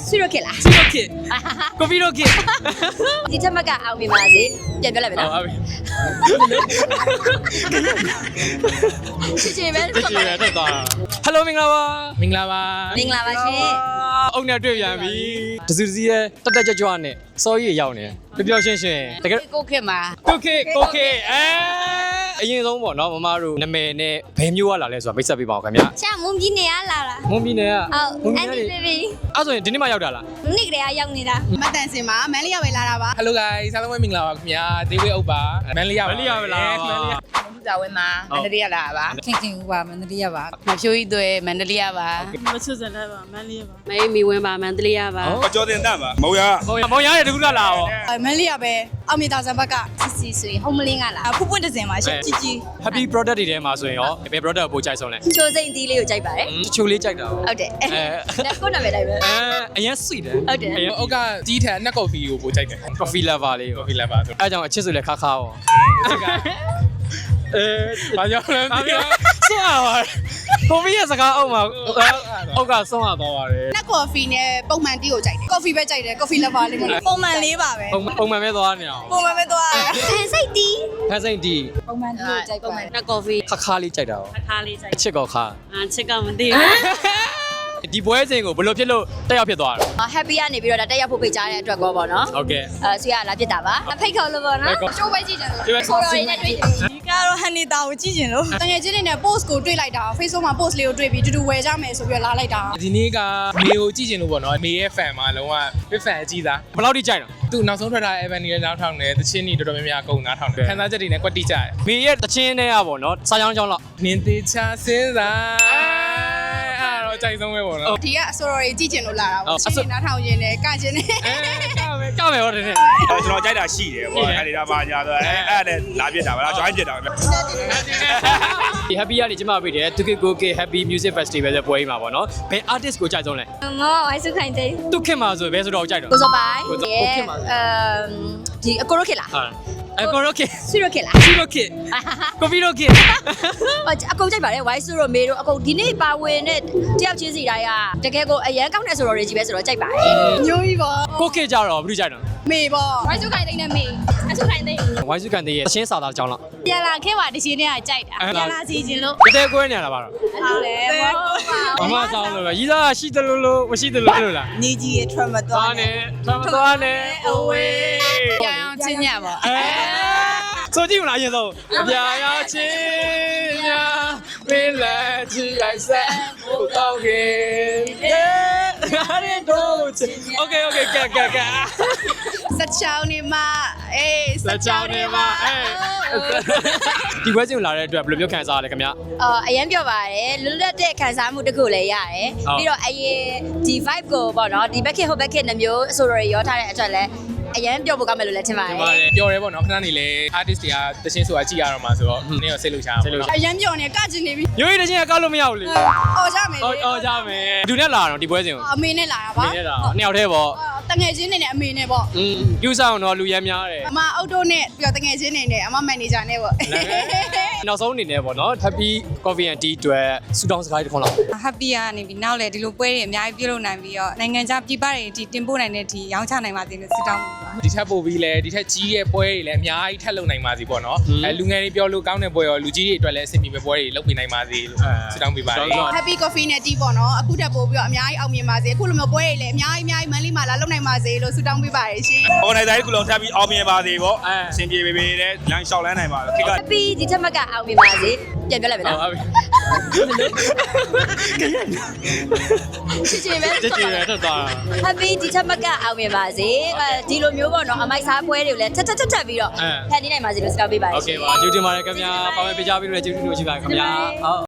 ဆွေရခက်လား ဆွေရခက်ကိုဖီရခက် ဒီချက်မကအောင်ပြီပါစေပြန်ပြောလိုက်မယ်နော် ဟုတ်ပြီ ချစ်ချင်ပဲ တချင်ရတက်သွားဟယ်လိုမင်္ဂလာပါမင်္ဂလာပါ မင်္ဂလာပါရှင် အုံနဲ့တွေ့ပြန်ပြီတစုစီရဲ့တက်တက်ကြွကြွနဲ့စောကြီးရောက်နေပျော်ရွှင်ရွှင်တကယ် ကိုခက်မှာ ကိုခေအရင်ဆုံးပေါ့နော်မမတို့နာမည်နဲ့ဘယ်မျိုးရလာလဲဆိုတာမိတ်ဆက်ပေးပါဦးခင်ဗျာ ချာမွန်ကြီးနေရလာလား မွန်ပြည်နယ်က ဟုတ်အန်တီဘေဘီ အဲ့ဆိုရင်ဒီနေ့မှရောက်တာလား နေ့ကလေးရောက်နေတာ မတန်စင်မှာမန်လေးရောက်ပဲလာတာပါ Hello guys အားလုံးပဲမင်္ဂလာပါခင်ဗျာဒေးဝေးအုပ်ပါမန်လေးရပါ မလေးရပါလား မန်လေးရ လူသားဝင်းမှာမန္တလေးရလာပါ ခင်ခင်ဦးပါမန္တလေးရပါ မဖြိုးကြီးတွေမန္တလေးရပါ မချစ်စလဲပါမန်းလေးပါ မဲမီဝင်းပါမန္တလေးရပါ ကျော်တင်တတ်ပါမဟုတ်ရ မောင်ရတဲ့တကူလာလာရော မန်လေးရပဲအောင်မြေတာဆန်ဘက်က စီဆိုရင်ဟုံးမလင်းကလား ဖူးပွင့်တစင်မှာရှင်ကြီးကြီး Happy product တွေထဲမှာဆိုရင်ရောဘယ် product ကိုပို့ကြိုက်ဆုံးလဲ ချိုးစိမ့်သီးလေးကိုကြိုက်ပါတယ် တချို့လေးကြိုက်တာ ဟုတ်တယ်ကိုနာမည်တိုင်းပဲ အရင် sweet တယ် ဟုတ်တယ် အုပ်ကကြီးထန်နှက်ကော်ဖီကိုပို့ကြိုက်တယ် coffee lover လေး ကော်ဖီလက်ပါဆို အဲကြောင့်အချစ်ဆိုလဲခါခါရော ဘာကြောင့်လဲ ဆွမ်းရပါကိုမီးရဲ့စကားအုပ်မှာအုပ်ကဆွမ်းရသွားပါတယ် နက်ကော်ဖီနဲ့ပုံမှန်တီးကိုကြိုက်တယ်ကော်ဖီပဲကြိုက်တယ်ကော်ဖီလက်ပါလေးမလို့ပုံမှန်လေးပါပဲ ပုံမှန်ပဲသွားနေအောင် ပုံမှန်ပဲသွားတယ် ဖန်စိတ်တီး ဖန်စိမ့်တီ ပုံမှန်တီးကိုကြိုက်ပါတယ် နက်ကော်ဖီ ခါခါလေးကြိုက်တာရော ခါလေးဆိုင် အချစ်ကောခါ ချစ်ကမသိဘူး ဒီပွဲစဉ်ကိုဘယ်လိုဖြစ်လို့တက်ရောက်ဖြစ်သွားတာ happy ကနေပြီးတော့တက်ရောက်ဖို့ဖိတ်ကြားတဲ့အတွက်ကောပေါ့နော် ဟုတ်ကဲ့ ဆွေရလာဖြစ်တာပါဖိတ်ခေါ်လို့ပေါ့နော်ချိုးပဲကြည့်ကြလို့ဆိုတော့ရင်းနဲ့တွေ့တယ် ဒီကတော့ဟန်နေတာကိုကြည့်ကျင်လို့တကယ်ချင်းနေနဲ့ post ကိုတွေ့လိုက်တာ Facebook မှာ post လေးကိုတွေ့ပြီးတူတူဝယ်ကြမယ်ဆိုပြီးတော့လာလိုက်တာ ဒီနေ့ကမေကိုကြည့်ချင်လို့ပေါ့နော်မေရဲ့ fan မှာလုံးဝ big fan အကြီးသား ဘယ်လောက်ထိကြိုက်တော့ သူနောက်ဆုံးထွက်ထားတဲ့ Evan နဲ့နောက်ထောင်တယ်တချင်းကြီးတော်တော်များများအကုန်နားထောင်တယ်ခန်းစားချက်တွေနဲ့ကွက်တိကြတယ် မေရဲ့တချင်းနဲ့ရပါတော့စာကြောင်းကြောင်းလောက် နင်းသေးချစဉ်းစားအဲ့တော့ကြိုက်ဆုံးပဲပေါ့နော် ဒီကအစော်ရီကြည့်ကျင်လို့လာတာပေါ့ချင်းနားထောင်ရင်းနဲ့ကကျင်နေ ကမယ်ရောတယ်နဲ့ ကျွန်တော်ကြိုက်တာရှိတယ်ပေါ့အဲ့ဒီဒါပါညာဆိုအဲ့ဒါလာပြစ်တာပါလား join ပြစ်တာပဲ ဒီ happy ကနေကျမပေးတယ် 2K Happy Music Festival တဲ့ပွဲကြီးမှာပေါ့နော်ဘယ် artist ကိုကြိုက်ဆုံးလဲ မောဝိုင်းစုခိုင်တဲ့ သူခင်မှာဆိုဘယ်ဆိုတော့ကြိုက်တော့ ကိုစောပိုင် ကိုခင်မှာ ဒီအကိုရခက်လား ဟာအကိုရောခင် ဆွေရခက်လား စီရောခင်ကိုဖီရောခင် အကုန်ကြိုက်ပါတယ်ဝိုင်းစုရောမေတို့အကုန်ဒီနေ့ပါဝင်တဲ့တယောက်ချင်းစီတိုင်းကတကယ်ကိုအရန်ကောင်းတဲ့ဆိုတော့တွေကြီးပဲဆိုတော့ကြိုက်ပါတယ် ညိုးကြီးပေါ့ ကိုခင်ကြတော့ဘယ်လိုကြိုက်တော့ မေပေါ့ ဝိုင်းစုခိုင်တဲ့နဲ့မေအစုခိုင်တဲ့ ဝိုင်းစုကန်တဲ့တချင်းစာသားကြောင်းလောက် ပြန်လာခဲ့ပါတရှင်နဲ့ကကြိုက်တာပြန်လာစီခြင်းလို့ တတဲကွဲနေရတာပါတော့ ဟုတ်တယ်ပေါ့ မမဆောင်လို့ရီးသားရှိတယ်လို့မရှိတယ်လို့အဲ့လိုလား ညီကြီးရဲ့ trauma သွားနေသွားနေ away ပြန်အောင်ချင်းညပေါ့ ဆိုကြည့်မလားအရင်ဆုံးပြာရချင်းများပင်လက်ကြည့်လိုက်စမ်းဘုတော့ခင်ဟာရီတို့ချ Okay ကဲ စချောင်းနေမှာအေး စချောင်းနေမှာဒီပွဲစဉ်လာတဲ့အတွက်ဘယ်လိုမျိုးခံစားရလဲခင်ဗျာ အရန်ပြောပါတယ်လွတ်လပ်တဲ့ခံစားမှုတစ်ခုလည်းရတယ်ပြီးတော့အရင်ဒီ vibe ကိုပေါ့နော်ဒီ back hit ဟို back hit နှမျိုးဆိုတော့ရောထားတဲ့အတွက်လည်းအရန်ပြောဖို့ကောင်းမယ်လို့လည်းထင်ပါတယ် ပျော်တယ်ပေါ့နော်ခဏနေလေ artist တွေကတချင်းဆိုတာကြည့်ရတော့မှာဆိုတော့နင်းရောစိတ်လှုပ်ရှားအောင် အရန်ပြောနေကကျင်နေပြီ ရိုးရိုးတချင်းကကောက်လို့မရဘူးလေ အော်ကြမယ်လေ အော်ကြမယ်ဒူနဲ့လာတော့ဒီပွဲစဉ်ကို အမေနဲ့လာတာပါ နေလာနှစ်ယောက်တည်းပေါ့ တငယ်ချင်းနေနဲ့အမေနဲ့ပေါ့ ကျူးဆောင်တော့လူရမ်းများတယ် အမအောက်တိုနဲ့ပြီးတော့တငယ်ချင်းနေနဲ့အမမန်နေဂျာနဲ့ပေါ့ နောက်ဆုံးအနေနဲ့ပေါ့နော် Happy Coffee and Tea အတွက်စူတောင်းစကားတစ်ခွန်းလောက် happy ကနေပြီးနောက်လေဒီလိုပွဲတွေအများကြီးပြုလုပ်နိုင်ပြီးတော့နိုင်ငံခြားပြည်ပတွေဒီတင်ပို့နိုင်တဲ့ဒီရောင်းချနိုင်ပါသေးလို့ဆုတောင်းပါ ဒီထက်ပိုပြီးလဲဒီထက်ကြီးရဲ့ပွဲတွေလည်းအများကြီးထပ်လုပ်နိုင်ပါစီပေါ့နော်အဲလူငယ်တွေပြောလို့ကောင်းတဲ့ပွဲရောလူကြီးတွေအတွက်လည်းအဆင်ပြေမဲ့ပွဲတွေလုပ်ပေးနိုင်ပါစေလို့ဆုတောင်းပေးပါတယ် Happy Coffee နဲ့ Tea ပေါ့နော်အခုတက်ပို့ပြီးတော့အများကြီးအောင်မြင်ပါစေအခုလိုမျိုးပွဲတွေလည်းအများကြီးမန်းလေးမှာလာလုပ်နိုင်ပါစေလို့ဆုတောင်းပေးပါတယ်ရှင် organizer ခုလုံးထပ်ပြီးအောင်မြင်ပါစေပေါ့အဆင်ပြေပေပေနဲ့လမ်းလျှောက်လန်းနိုင်ပါတော့ခိက happy ဒီချက်မကအောင်မြင်ပါစေပြန်ပြောလိုက်မယ်နော် ဟုတ်ပြီ ချစ်ချင်ပဲ ကြည့်ကြည့်ရတော့ happy ဒီချက်မကအောင်မြင်ပါစေဒီလိုမျိုးပေါ့နော်အမိုက်စားပွဲတွေကိုလည်းထပ်ပြီးတော့ဖန်တီးနိုင်ပါစေလို့စကားပေးပါတယ် Okay ပါကျေးဇူးတင်ပါတယ်ခင်ဗျာပါဝင်ပေးကြပြီးလို့လည်းကျေးဇူးတင်ရှိပါတယ်ခင်ဗျာဟုတ်